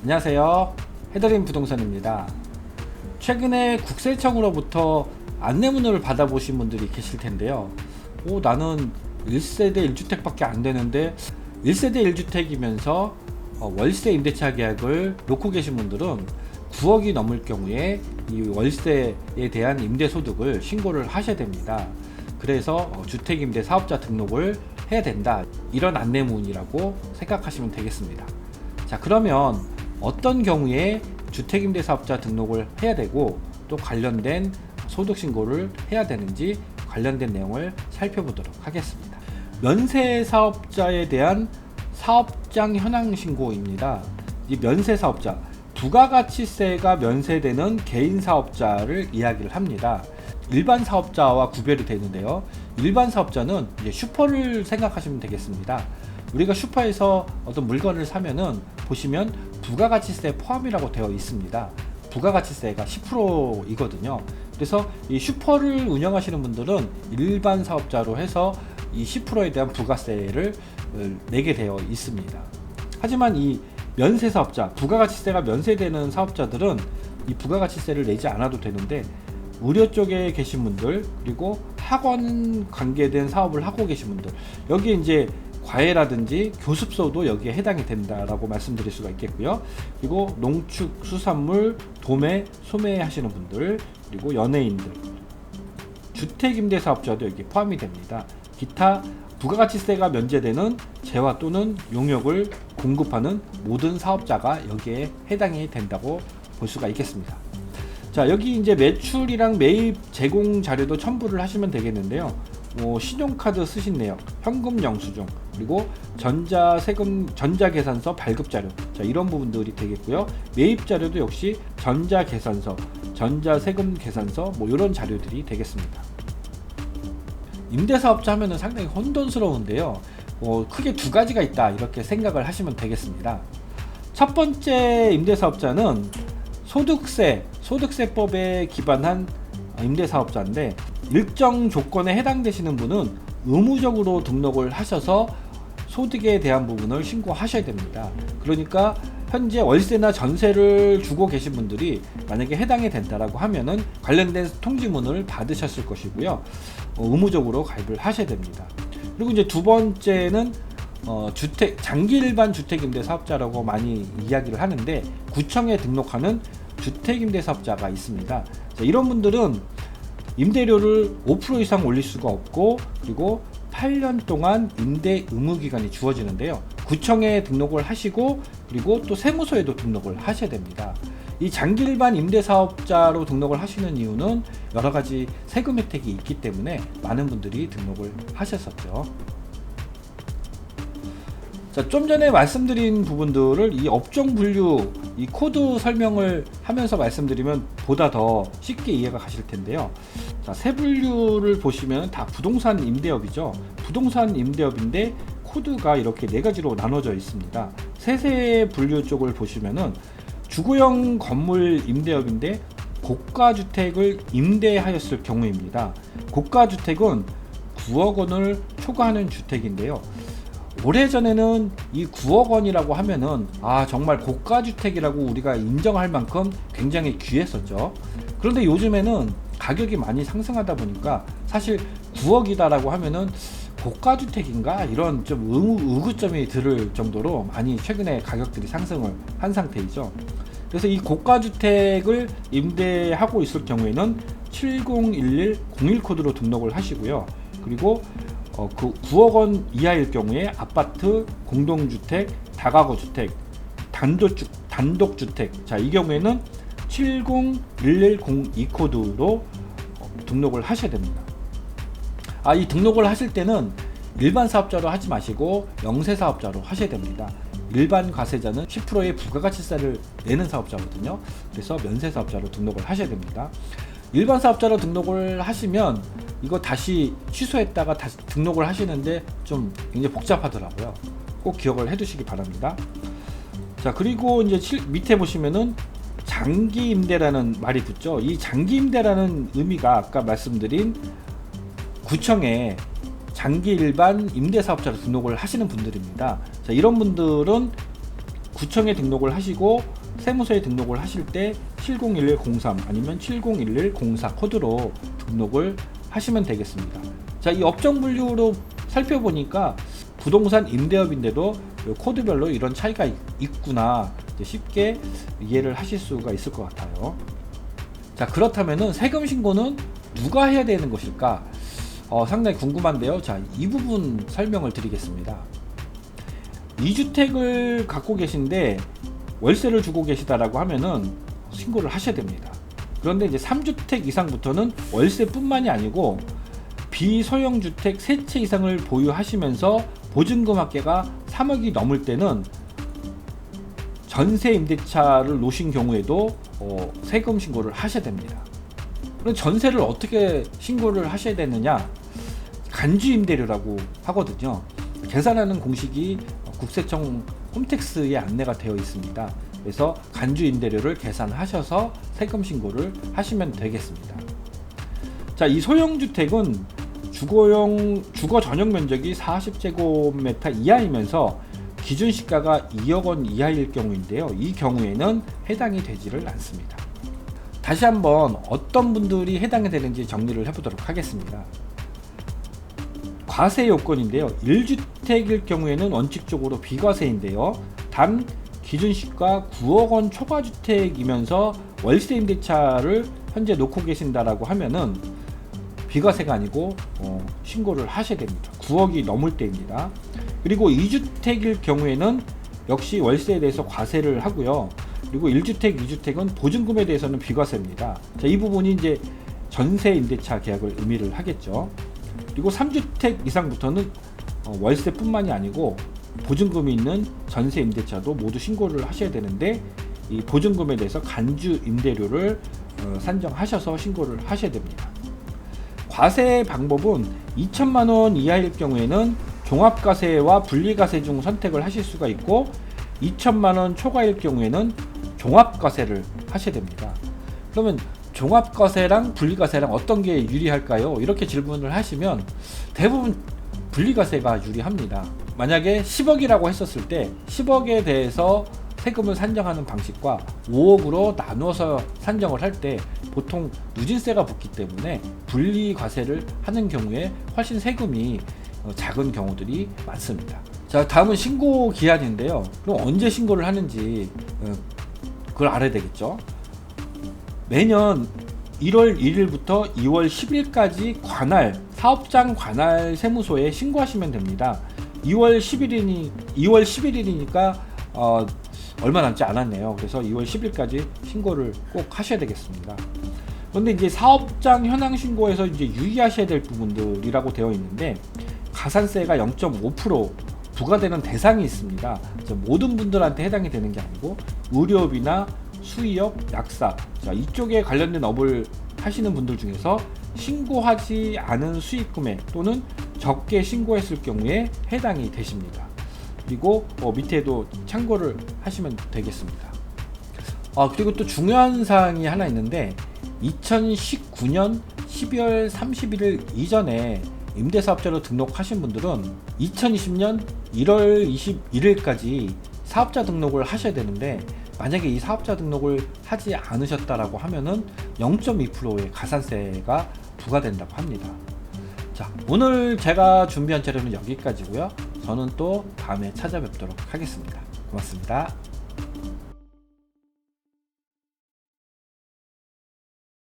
안녕하세요. 해드림 부동산입니다. 최근에 국세청으로부터 안내문을 받아보신 분들이 계실 텐데요. 나는 1세대 1주택밖에 안 되는데 1세대 1주택이면서 월세 임대차 계약을 놓고 계신 분들은 9억이 넘을 경우에 이 월세에 대한 임대소득을 신고를 하셔야 됩니다. 그래서 주택임대 사업자 등록을 해야 된다, 이런 안내문이라고 생각하시면 되겠습니다. 자, 그러면 어떤 경우에 주택임대사업자 등록을 해야 되고 또 관련된 소득신고를 해야 되는지 관련된 내용을 살펴보도록 하겠습니다. 면세사업자에 대한 사업장 현황신고입니다. 이 면세사업자, 부가가치세가 면세되는 개인사업자를 이야기를 합니다. 일반 사업자와 구별이 되는데요. 일반 사업자는 이제 슈퍼를 생각하시면 되겠습니다. 우리가 슈퍼에서 어떤 물건을 사면은 보시면 부가가치세 포함이라고 되어 있습니다. 부가가치세가 10%이거든요. 그래서 이 슈퍼를 운영하시는 분들은 일반 사업자로 해서 이 10%에 대한 부가세를 내게 되어 있습니다. 하지만 이 면세사업자, 부가가치세가 면세되는 사업자들은 이 부가가치세를 내지 않아도 되는데, 의료 쪽에 계신 분들, 그리고 학원 관계된 사업을 하고 계신 분들, 여기에 이제 과외라든지 교습소도 여기에 해당이 된다라고 말씀드릴 수가 있겠고요. 그리고 농축, 수산물, 도매, 소매 하시는 분들, 그리고 연예인들, 주택임대사업자도 여기 포함이 됩니다. 기타 부가가치세가 면제되는 재화 또는 용역을 공급하는 모든 사업자가 여기에 해당이 된다고 볼 수가 있겠습니다. 자, 여기 이제 매출이랑 매입 제공 자료도 첨부를 하시면 되겠는데요. 신용카드 쓰신 내역, 현금 영수증, 그리고 전자계산서 발급자료, 자, 이런 부분들이 되겠고요. 매입 자료도 역시 전자계산서, 전자세금계산서, 이런 자료들이 되겠습니다. 임대사업자 하면은 상당히 혼돈스러운데요. 크게 두 가지가 있다, 이렇게 생각을 하시면 되겠습니다. 첫 번째 임대사업자는 소득세법에 기반한 임대사업자인데, 일정 조건에 해당되시는 분은 의무적으로 등록을 하셔서 소득에 대한 부분을 신고하셔야 됩니다. 그러니까 현재 월세나 전세를 주고 계신 분들이 만약에 해당이 된다라고 하면은 관련된 통지문을 받으셨을 것이고요. 의무적으로 가입을 하셔야 됩니다. 그리고 이제 두 번째는 장기 일반 주택임대사업자라고 많이 이야기를 하는데, 구청에 등록하는 주택임대사업자가 있습니다. 자, 이런 분들은 임대료를 5% 이상 올릴 수가 없고, 그리고 8년 동안 임대 의무기간이 주어지는데요. 구청에 등록을 하시고, 그리고 또 세무서에도 등록을 하셔야 됩니다. 이 장기 일반 임대사업자로 등록을 하시는 이유는 여러가지 세금 혜택이 있기 때문에 많은 분들이 등록을 하셨었죠. 자, 좀 전에 말씀드린 부분들을 이 업종 분류, 이 코드 설명을 하면서 말씀드리면 보다 더 쉽게 이해가 가실 텐데요. 자, 세 분류를 보시면 다 부동산 임대업이죠. 부동산 임대업인데 코드가 이렇게 네 가지로 나눠져 있습니다. 세세 분류 쪽을 보시면은 주거용 건물 임대업인데 고가주택을 임대하였을 경우입니다. 고가주택은 9억 원을 초과하는 주택인데요. 오래전에는 이 9억 원이라고 하면은 정말 고가주택이라고 우리가 인정할 만큼 굉장히 귀했었죠. 그런데 요즘에는 가격이 많이 상승하다 보니까 사실 9억이다라고 하면은 고가주택인가, 이런 좀 의구점이 들을 정도로 많이 최근에 가격들이 상승을 한 상태이죠. 그래서 이 고가주택을 임대하고 있을 경우에는 701101 코드로 등록을 하시고요. 그리고 그 9억 원 이하일 경우에 아파트, 공동주택, 다가구주택, 단독주택, 자, 이 경우에는 701102 코드로 등록을 하셔야 됩니다. 이 등록을 하실 때는 일반 사업자로 하지 마시고 영세사업자로 하셔야 됩니다. 일반 과세자는 10%의 부가가치세를 내는 사업자거든요. 그래서 면세사업자로 등록을 하셔야 됩니다. 일반 사업자로 등록을 하시면 이거 다시 취소했다가 다시 등록을 하시는데 좀 굉장히 복잡하더라고요. 꼭 기억을 해 두시기 바랍니다. 자, 그리고 이제 밑에 보시면은 장기 임대라는 말이 붙죠. 이 장기 임대라는 의미가 아까 말씀드린 구청에 장기 일반 임대사업자로 등록을 하시는 분들입니다. 자, 이런 분들은 구청에 등록을 하시고 세무서에 등록을 하실 때 701103 아니면 701104 코드로 등록을 하시면 되겠습니다. 자, 이 업종 분류로 살펴보니까 부동산 임대업인데도 코드별로 이런 차이가 있구나 쉽게 이해를 하실 수가 있을 것 같아요. 자, 그렇다면은 세금 신고는 누가 해야 되는 것일까? 상당히 궁금한데요. 자, 이 부분 설명을 드리겠습니다. 2주택을 갖고 계신데 월세를 주고 계시다라고 하면은 신고를 하셔야 됩니다. 그런데 이제 3주택 이상부터는 월세뿐만이 아니고 비소형주택 3채 이상을 보유하시면서 보증금 합계가 3억이 넘을 때는 전세 임대차를 놓으신 경우에도 세금 신고를 하셔야 됩니다. 그럼 전세를 어떻게 신고를 하셔야 되느냐? 간주 임대료라고 하거든요. 계산하는 공식이 국세청 홈택스에 안내가 되어 있습니다. 그래서 간주 임대료를 계산하셔서 세금 신고를 하시면 되겠습니다. 자, 이 소형주택은 주거 전용 면적이 40제곱미터 이하이면서 기준 시가가 2억 원 이하일 경우인데요. 이 경우에는 해당이 되지를 않습니다. 다시 한번 어떤 분들이 해당이 되는지 정리를 해보도록 하겠습니다. 과세 요건인데요. 1주택일 경우에는 원칙적으로 비과세인데요. 단 기준시가 9억 원 초과주택이면서 월세 임대차를 현재 놓고 계신다라고 하면은 비과세가 아니고 신고를 하셔야 됩니다. 9억이 넘을 때입니다. 그리고 2주택일 경우에는 역시 월세에 대해서 과세를 하고요. 그리고 1주택, 2주택은 보증금에 대해서는 비과세입니다. 자, 이 부분이 이제 전세 임대차 계약을 의미를 하겠죠. 그리고 3주택 이상부터는 월세뿐만이 아니고 보증금이 있는 전세 임대차도 모두 신고를 하셔야 되는데 이 보증금에 대해서 간주 임대료를 산정하셔서 신고를 하셔야 됩니다. 과세 방법은 2천만 원 이하일 경우에는 종합과세와 분리과세 중 선택을 하실 수가 있고 2천만 원 초과일 경우에는 종합과세를 하셔야 됩니다. 그러면 종합과세랑 분리과세랑 어떤 게 유리할까요? 이렇게 질문을 하시면 대부분 분리과세가 유리합니다. 만약에 10억이라고 했었을 때 10억에 대해서 세금을 산정하는 방식과 5억으로 나누어서 산정을 할 때 보통 누진세가 붙기 때문에 분리과세를 하는 경우에 훨씬 세금이 작은 경우들이 많습니다. 자, 다음은 신고 기한인데요. 그럼 언제 신고를 하는지 그걸 알아야 되겠죠. 매년 1월 1일부터 2월 10일까지 사업장 관할 세무소에 신고하시면 됩니다. 2월 11일이니까 얼마 남지 않았네요. 그래서 2월 10일까지 신고를 꼭 하셔야 되겠습니다. 그런데 이제 사업장 현황 신고에서 이제 유의하셔야 될 부분들이라고 되어 있는데 가산세가 0.5% 부과되는 대상이 있습니다. 모든 분들한테 해당이 되는 게 아니고 의료업이나 수의업, 약사, 자, 이쪽에 관련된 업을 하시는 분들 중에서 신고하지 않은 수익 금액 또는 적게 신고했을 경우에 해당이 되십니다. 그리고 밑에도 참고를 하시면 되겠습니다. 그리고 또 중요한 사항이 하나 있는데 2019년 12월 31일 이전에 임대사업자로 등록하신 분들은 2020년 1월 21일까지 사업자 등록을 하셔야 되는데 만약에 이 사업자 등록을 하지 않으셨다라고 하면은 0.2%의 가산세가 부과된다고 합니다. 자, 오늘 제가 준비한 자료는 여기까지고요. 저는 또 다음에 찾아뵙도록 하겠습니다. 고맙습니다.